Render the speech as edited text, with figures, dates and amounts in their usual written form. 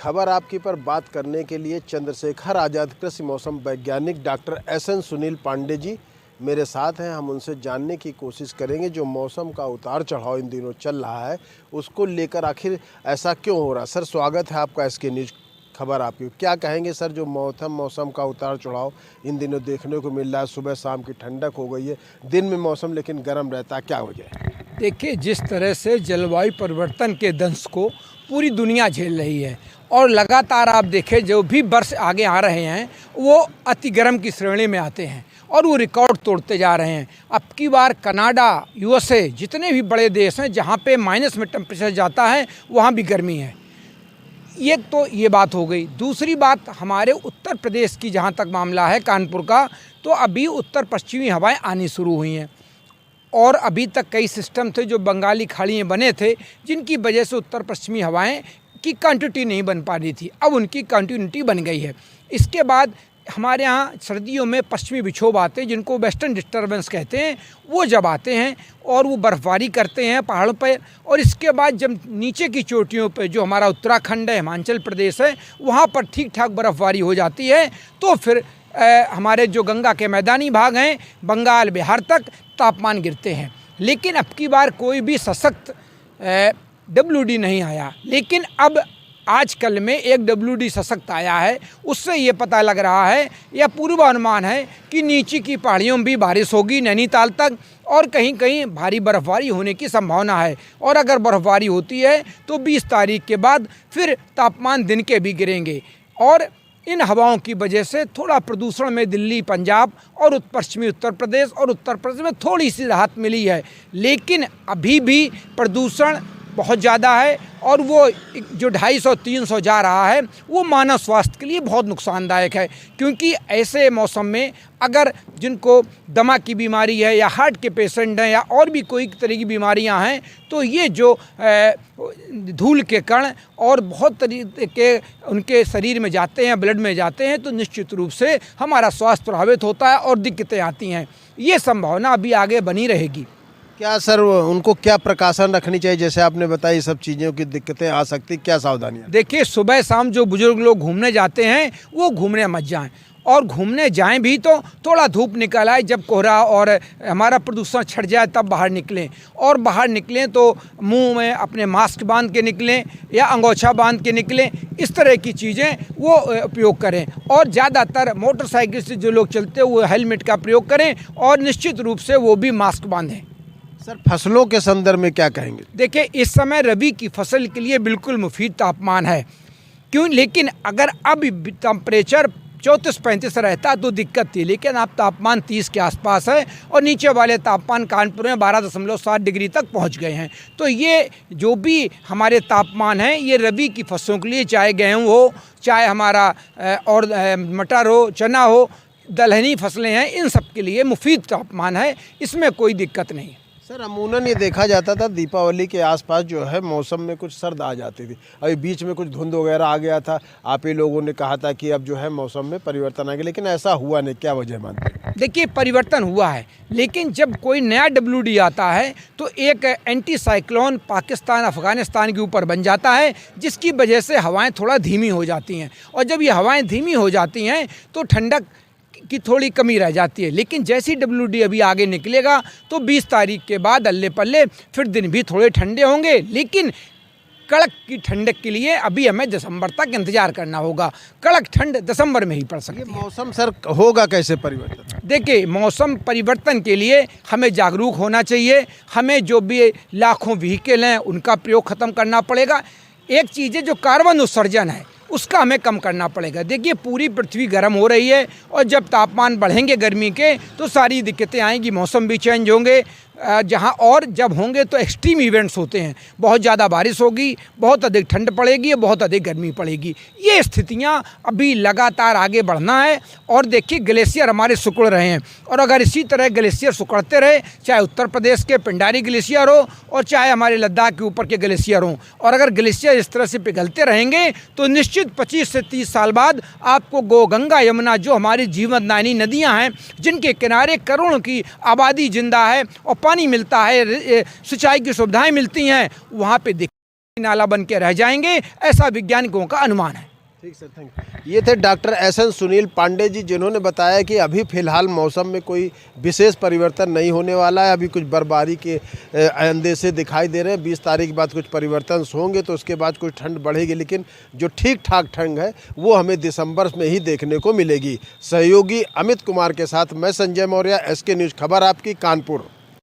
खबर आपकी पर बात करने के लिए चंद्रशेखर आज़ाद कृषि मौसम वैज्ञानिक डॉक्टर एस.एन. सुनील पांडे जी मेरे साथ हैं। हम उनसे जानने की कोशिश करेंगे जो मौसम का उतार चढ़ाव इन दिनों चल रहा है उसको लेकर आखिर ऐसा क्यों हो रहा है। सर, स्वागत है आपका एसके न्यूज़ खबर आपकी। क्या कहेंगे सर, जो मौसम का उतार चढ़ाव इन दिनों देखने को मिल रहा है, सुबह शाम की ठंडक हो गई है, दिन में मौसम लेकिन गर्म रहता है, क्या वजह है? देखिए, जिस तरह से जलवायु परिवर्तन के दंश को पूरी दुनिया झेल रही है और लगातार आप देखें जो भी वर्ष आगे आ रहे हैं वो अति गर्म की श्रेणी में आते हैं और वो रिकॉर्ड तोड़ते जा रहे हैं। अब की बार कनाडा, यूएसए, जितने भी बड़े देश हैं जहाँ पे माइनस में टेम्परेचर जाता है वहाँ भी गर्मी है। ये बात हो गई। दूसरी बात, हमारे उत्तर प्रदेश की जहाँ तक मामला है कानपुर का, तो अभी उत्तर पश्चिमी हवाएं आनी शुरू हुई हैं और अभी तक कई सिस्टम थे जो बंगाली खाड़ी में बने थे जिनकी वजह से उत्तर पश्चिमी हवाएं की कंटिन्यूटी नहीं बन पा रही थी। अब उनकी कंटिन्यूटी बन गई है। इसके बाद हमारे यहाँ सर्दियों में पश्चिमी विक्षोभ आते हैं जिनको वेस्टर्न डिस्टर्बेंस कहते हैं। वो जब आते हैं और वो बर्फ़बारी करते हैं पहाड़ों पर, और इसके बाद जब नीचे की चोटियों पर जो हमारा उत्तराखंड है, हिमाचल प्रदेश है, वहाँ पर ठीक ठाक बर्फ़बारी हो जाती है, तो फिर हमारे जो गंगा के मैदानी भाग हैं, बंगाल, बिहार तक तापमान गिरते हैं। लेकिन अब की बार कोई भी सशक्त WD नहीं आया। लेकिन अब आजकल में एक WD सशक्त आया है। उससे ये पता लग रहा है, यह पूर्वानुमान है कि नीचे की पहाड़ियों में भी बारिश होगी, नैनीताल तक, और कहीं कहीं भारी बर्फबारी होने की संभावना है। और अगर बर्फबारी होती है तो 20 तारीख के बाद फिर तापमान दिन के भी गिरेंगे। और इन हवाओं की वजह से थोड़ा प्रदूषण में दिल्ली, पंजाब और पश्चिमी उत्तर प्रदेश और उत्तर प्रदेश में थोड़ी सी राहत मिली है। लेकिन अभी भी प्रदूषण बहुत ज़्यादा है और वो जो 250-300 जा रहा है वो मानव स्वास्थ्य के लिए बहुत नुकसानदायक है। क्योंकि ऐसे मौसम में अगर जिनको दमा की बीमारी है या हार्ट के पेशेंट हैं या और भी कोई तरह की बीमारियां हैं, तो ये जो धूल के कण और बहुत तरीके के उनके शरीर में जाते हैं, ब्लड में जाते हैं, तो निश्चित रूप से हमारा स्वास्थ्य प्रभावित होता है और दिक्कतें आती हैं। ये संभावना अभी आगे बनी रहेगी। क्या सर, उनको क्या प्रकाशन रखनी चाहिए? जैसे आपने बताया ये सब चीज़ों की दिक्कतें आ सकती, क्या सावधानियाँ? देखिए, सुबह शाम जो बुजुर्ग लोग घूमने जाते हैं वो घूमने मत जाएं, और घूमने जाएं भी तो थोड़ा धूप निकल आए, जब कोहरा और हमारा प्रदूषण छट जाए तब बाहर निकलें। और बाहर निकलें तो मुंह में अपने मास्क बांध के निकलें या अंगोछा बांध के निकलें। इस तरह की चीज़ें वो उपयोग करें। और ज़्यादातर मोटरसाइकिल से जो लोग चलते हैं वो हेलमेट का प्रयोग करें और निश्चित रूप से वो भी मास्क बांधें। सर, फसलों के संदर्भ में क्या कहेंगे? देखिए, इस समय रबी की फसल के लिए बिल्कुल मुफीद तापमान है। क्यों? लेकिन अगर अब टेम्परेचर 34-35 रहता तो दिक्कत थी, लेकिन अब तापमान 30 के आसपास है और नीचे वाले तापमान कानपुर में 12.7 डिग्री तक पहुंच गए हैं। तो ये जो भी हमारे तापमान हैं ये रबी की फसलों के लिए, चाहे गेहूँ हो, चाहे हमारा और मटर हो, चना हो, दलहनी फसलें हैं, इन सब के लिए मुफीद तापमान है, इसमें कोई दिक्कत नहीं। सर, अमूमन ये देखा जाता था दीपावली के आसपास जो है मौसम में कुछ सर्द आ जाती थी। अभी बीच में कुछ धुंध वगैरह आ गया था, आप ही लोगों ने कहा था कि अब जो है मौसम में परिवर्तन आ गया, लेकिन ऐसा हुआ नहीं। क्या वजह मानते हैं? देखिए, परिवर्तन हुआ है, लेकिन जब कोई नया WD आता है तो एक एंटी साइक्लोन पाकिस्तान, अफ़गानिस्तान के ऊपर बन जाता है, जिसकी वजह से हवाएं थोड़ा धीमी हो जाती हैं। और जब ये हवाएं धीमी हो जाती हैं तो ठंडक की थोड़ी कमी रह जाती है। लेकिन जैसी WD अभी आगे निकलेगा तो 20 तारीख के बाद अल्ले पल्ले फिर दिन भी थोड़े ठंडे होंगे। लेकिन कड़क की ठंडक के लिए अभी हमें दिसंबर तक इंतजार करना होगा। कड़क ठंड दिसंबर में ही पड़ सकती है। मौसम सर होगा कैसे परिवर्तन? देखिए, मौसम परिवर्तन के लिए हमें जागरूक होना चाहिए। हमें जो भी लाखों व्हीकल हैं उनका प्रयोग ख़त्म करना पड़ेगा। एक चीज़ है जो कार्बन उत्सर्जन है उसका हमें कम करना पड़ेगा। देखिए, पूरी पृथ्वी गर्म हो रही है और जब तापमान बढ़ेंगे गर्मी के तो सारी दिक्कतें आएंगी, मौसम भी चेंज होंगे। जहाँ और जब होंगे तो एक्सट्रीम इवेंट्स होते हैं, बहुत ज़्यादा बारिश होगी, बहुत अधिक ठंड पड़ेगी, बहुत अधिक गर्मी पड़ेगी। ये स्थितियाँ अभी लगातार आगे बढ़ना है। और देखिए, ग्लेशियर हमारे सिकुड़ रहे हैं, और अगर इसी तरह ग्लेशियर सिकुड़ते रहे, चाहे उत्तर प्रदेश के पिंडारी ग्लेशियर हो और चाहे हमारे लद्दाख के ऊपर के ग्लेशियर हों, और अगर ग्लेशियर इस तरह से पिघलते रहेंगे तो निश्चित 25 से 30 साल बाद आपको गंगा, यमुना, जो हमारी जीवनदायिनी नदियाँ हैं जिनके किनारे करोड़ों की आबादी जिंदा है और पानी मिलता है, सिंचाई की सुविधाएं मिलती हैं, वहाँ पे नाला बन के रह जाएंगे, ऐसा वैज्ञानिकों का अनुमान है। ठीक सर, थैंक यू। ये थे डॉक्टर एसएन सुनील पांडे जी, जिन्होंने बताया कि अभी फ़िलहाल मौसम में कोई विशेष परिवर्तन नहीं होने वाला है। अभी कुछ बर्फबारी के अंदेशे दिखाई दे रहे हैं। 20 तारीख के बाद कुछ परिवर्तन होंगे तो उसके बाद कुछ ठंड बढ़ेगी, लेकिन जो ठीक ठाक ठंड है वो हमें दिसंबर में ही देखने को मिलेगी। सहयोगी अमित कुमार के साथ मैं संजय मौर्य, SK न्यूज़ खबर आपकी, कानपुर।